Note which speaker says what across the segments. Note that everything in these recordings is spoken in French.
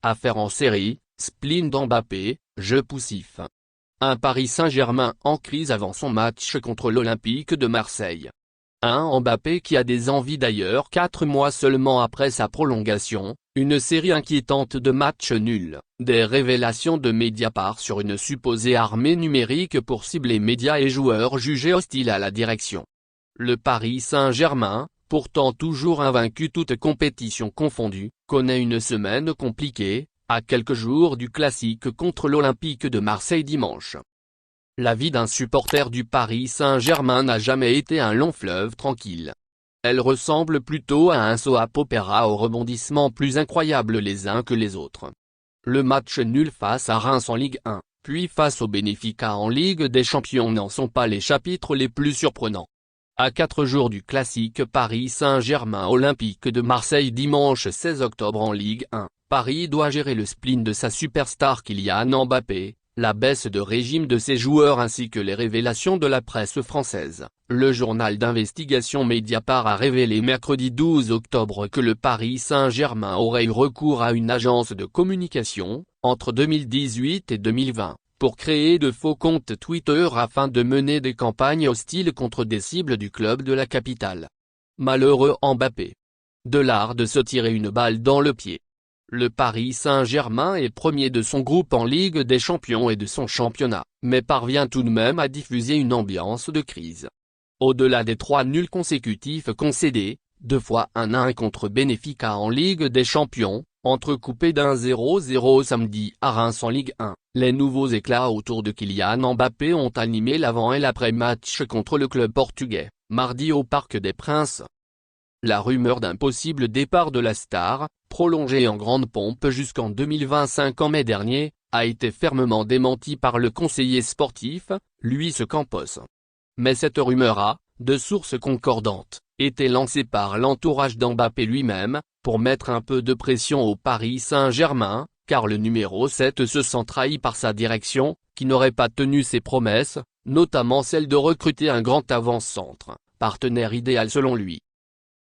Speaker 1: Affaire en série, spleen d'Mbappé, jeu poussif. Un Paris Saint-Germain en crise avant son match contre l'Olympique de Marseille. Un Mbappé qui a des envies d'ailleurs 4 mois seulement après sa prolongation, une série inquiétante de matchs nuls, des révélations de Mediapart sur une supposée armée numérique pour cibler médias et joueurs jugés hostiles à la direction. Le Paris Saint-Germain, pourtant toujours invaincu toutes compétitions confondues, connaît une semaine compliquée, à quelques jours du classique contre l'Olympique de Marseille dimanche. La vie d'un supporter du Paris Saint-Germain n'a jamais été un long fleuve tranquille. Elle ressemble plutôt à un soap opéra aux rebondissements plus incroyables les uns que les autres. Le match nul face à Reims en Ligue 1, puis face au Benfica en Ligue des Champions n'en sont pas les chapitres les plus surprenants. À 4 jours du classique Paris Saint-Germain Olympique de Marseille dimanche 16 octobre en Ligue 1, Paris doit gérer le spleen de sa superstar Kylian Mbappé, la baisse de régime de ses joueurs ainsi que les révélations de la presse française. Le journal d'investigation Mediapart a révélé mercredi 12 octobre que le Paris Saint-Germain aurait eu recours à une agence de communication, entre 2018 et 2020, pour créer de faux comptes Twitter afin de mener des campagnes hostiles contre des cibles du club de la capitale. Malheureux Mbappé. De l'art de se tirer une balle dans le pied. Le Paris Saint-Germain est premier de son groupe en Ligue des Champions et de son championnat, mais parvient tout de même à diffuser une ambiance de crise. Au-delà des 3 nuls consécutifs concédés, 2 fois 1-1 contre Benfica en Ligue des Champions, entrecoupé d'un 0-0 samedi à Reims en Ligue 1, les nouveaux éclats autour de Kylian Mbappé ont animé l'avant et l'après-match contre le club portugais, mardi au Parc des Princes. La rumeur d'un possible départ de la star, prolongée en grande pompe jusqu'en 2025 en mai dernier, a été fermement démentie par le conseiller sportif, Luis Campos. Mais cette rumeur a, de sources concordantes, été lancée par l'entourage d'Mbappé lui-même, pour mettre un peu de pression au Paris Saint-Germain, car le numéro 7 se sent trahi par sa direction, qui n'aurait pas tenu ses promesses, notamment celle de recruter un grand avant-centre, partenaire idéal selon lui.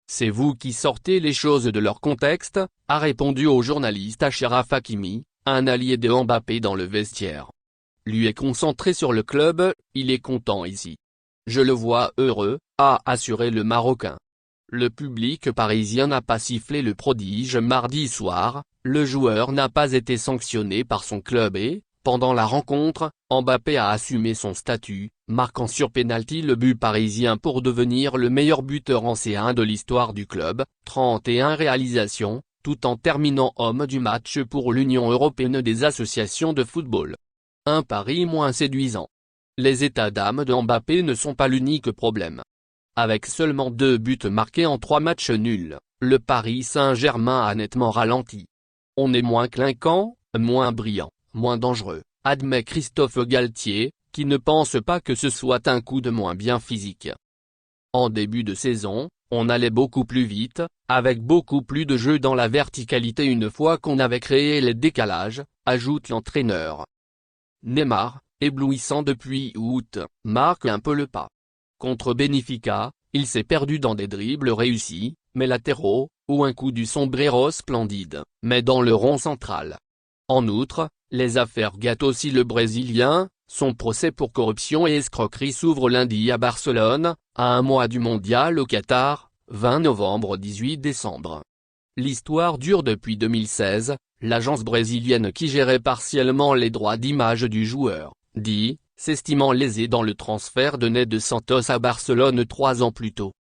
Speaker 1: C'est vous qui sortez les choses de leur contexte, a répondu au journaliste Achraf Hakimi, un allié de Mbappé dans le vestiaire. Lui est concentré sur le club, il est content ici. Je le vois heureux, a assuré le Marocain. Le public parisien n'a pas sifflé le prodige mardi soir, le joueur n'a pas été sanctionné par son club et, pendant la rencontre, Mbappé a assumé son statut, marquant sur pénalty le but parisien pour devenir le meilleur buteur en C1 de l'histoire du club, 31 réalisations, tout en terminant homme du match pour l'Union européenne des associations de football. Un pari moins séduisant. Les états d'âme de Mbappé ne sont pas l'unique problème. Avec seulement 2 buts marqués en 3 matchs nuls, le Paris Saint-Germain a nettement ralenti. On est moins clinquant, moins brillant, moins dangereux, admet Christophe Galtier, qui ne pense pas que ce soit un coup de moins bien physique. En début de saison, on allait beaucoup plus vite, avec beaucoup plus de jeu dans la verticalité une fois qu'on avait créé les décalages, ajoute l'entraîneur. Neymar, éblouissant depuis août, marque un peu le pas. Contre Benfica, il s'est perdu dans des dribbles réussis, mais latéraux, ou un coup du sombrero splendide, mais dans le rond central. En outre, les affaires gâtent aussi le Brésilien, son procès pour corruption et escroquerie s'ouvre lundi à Barcelone, à un mois du mondial au Qatar, 20 novembre-18 décembre. L'histoire dure depuis 2016, l'agence brésilienne qui gérait partiellement les droits d'image du joueur, dit, s'estimant lésée dans le transfert de Ned Santos à Barcelone 3 ans plus tôt.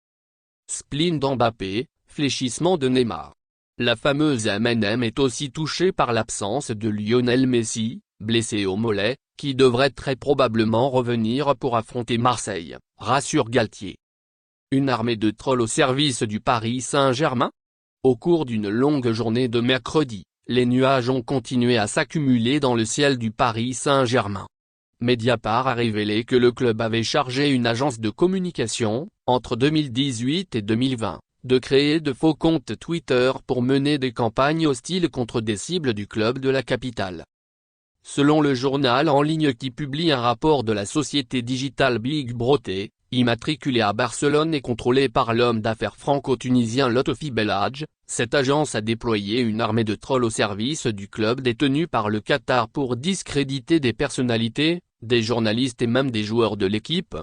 Speaker 1: Spleen d'Mbappé, fléchissement de Neymar. La fameuse MNM est aussi touchée par l'absence de Lionel Messi, blessé au mollet, qui devrait très probablement revenir pour affronter Marseille, rassure Galtier. Une armée de trolls au service du Paris Saint-Germain ? Au cours d'une longue journée de mercredi, les nuages ont continué à s'accumuler dans le ciel du Paris Saint-Germain. Mediapart a révélé que le club avait chargé une agence de communication, entre 2018 et 2020, de créer de faux comptes Twitter pour mener des campagnes hostiles contre des cibles du club de la capitale. Selon le journal en ligne qui publie un rapport de la société digitale Big Brother, Immatriculé à Barcelone et contrôlé par l'homme d'affaires franco-tunisien Lotfi Belhadj, cette agence a déployé une armée de trolls au service du club détenu par le Qatar pour discréditer des personnalités, des journalistes et même des joueurs de l'équipe.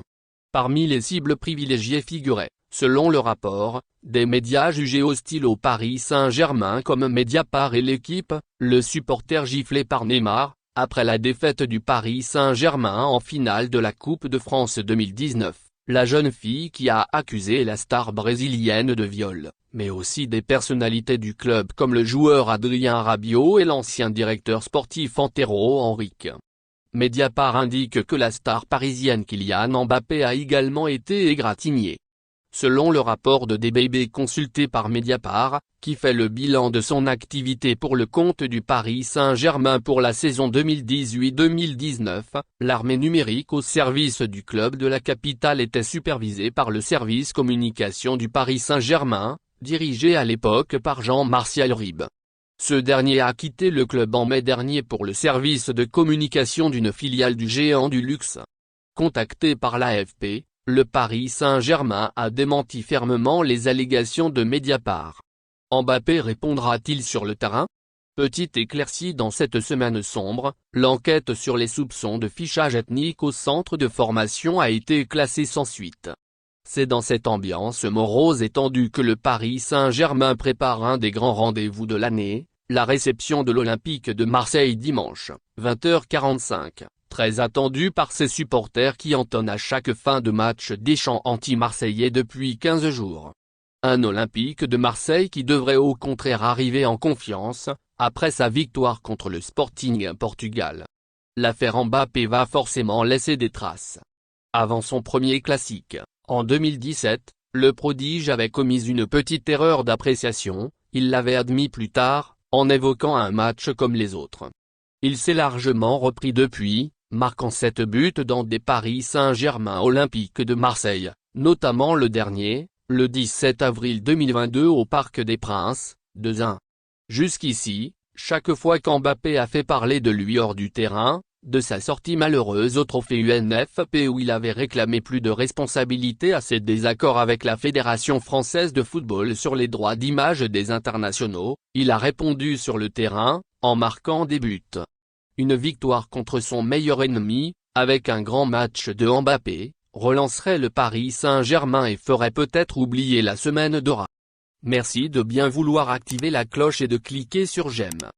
Speaker 1: Parmi les cibles privilégiées figuraient, selon le rapport, des médias jugés hostiles au Paris Saint-Germain comme Mediapart et l'Équipe, le supporter giflé par Neymar, après la défaite du Paris Saint-Germain en finale de la Coupe de France 2019. La jeune fille qui a accusé la star brésilienne de viol, mais aussi des personnalités du club comme le joueur Adrien Rabiot et l'ancien directeur sportif Antero Henrique. Mediapart indique que la star parisienne Kylian Mbappé a également été égratignée. Selon le rapport de DBB consulté par Mediapart, qui fait le bilan de son activité pour le compte du Paris Saint-Germain pour la saison 2018-2019, l'armée numérique au service du club de la capitale était supervisée par le service communication du Paris Saint-Germain, dirigé à l'époque par Jean-Martial Ribes. Ce dernier a quitté le club en mai dernier pour le service de communication d'une filiale du géant du luxe. Contacté par l'AFP, le Paris Saint-Germain a démenti fermement les allégations de Mediapart. Mbappé répondra-t-il sur le terrain? Petite éclaircie dans cette semaine sombre, l'enquête sur les soupçons de fichage ethnique au centre de formation a été classée sans suite. C'est dans cette ambiance morose et tendue que le Paris Saint-Germain prépare un des grands rendez-vous de l'année, la réception de l'Olympique de Marseille dimanche, 20h45. Très attendu par ses supporters qui entonnent à chaque fin de match des chants anti-marseillais depuis 15 jours. Un Olympique de Marseille qui devrait au contraire arriver en confiance, après sa victoire contre le Sporting Portugal. L'affaire Mbappé va forcément laisser des traces. Avant son premier classique, en 2017, le prodige avait commis une petite erreur d'appréciation, il l'avait admis plus tard, en évoquant un match comme les autres. Il s'est largement repris depuis, marquant 7 buts dans des Paris Saint-Germain Olympique de Marseille, notamment le dernier, le 17 avril 2022 au Parc des Princes, 2-1. Jusqu'ici, chaque fois qu'Mbappé a fait parler de lui hors du terrain, de sa sortie malheureuse au trophée UNFP où il avait réclamé plus de responsabilité à ses désaccords avec la Fédération française de football sur les droits d'image des internationaux, il a répondu sur le terrain, en marquant des buts. Une victoire contre son meilleur ennemi, avec un grand match de Mbappé, relancerait le Paris Saint-Germain et ferait peut-être oublier la semaine d'Ora. Merci de bien vouloir activer la cloche et de cliquer sur j'aime.